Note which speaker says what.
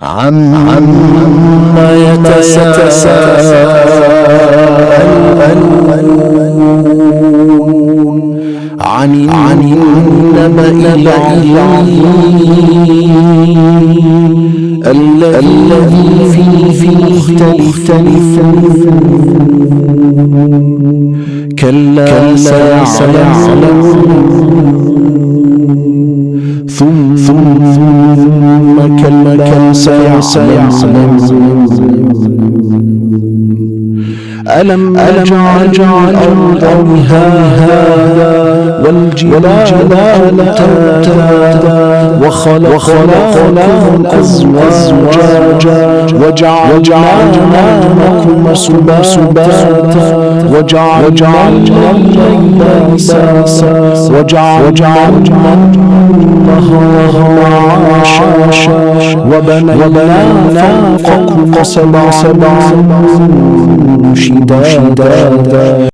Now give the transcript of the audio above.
Speaker 1: عما يتساءلون عن النبأ العظيم الذي فيه مختلفون كلا سيعلمون ثم كلا سيعلمون ألم نجعل الأرض مهادا والجبال أوتادا وخلقناكم أزواجا وجعلنا لكم سباتا وجعلنا الليل لباسا وجعلنا النهار معاشا وبنينا فوقكم سبعا شدادا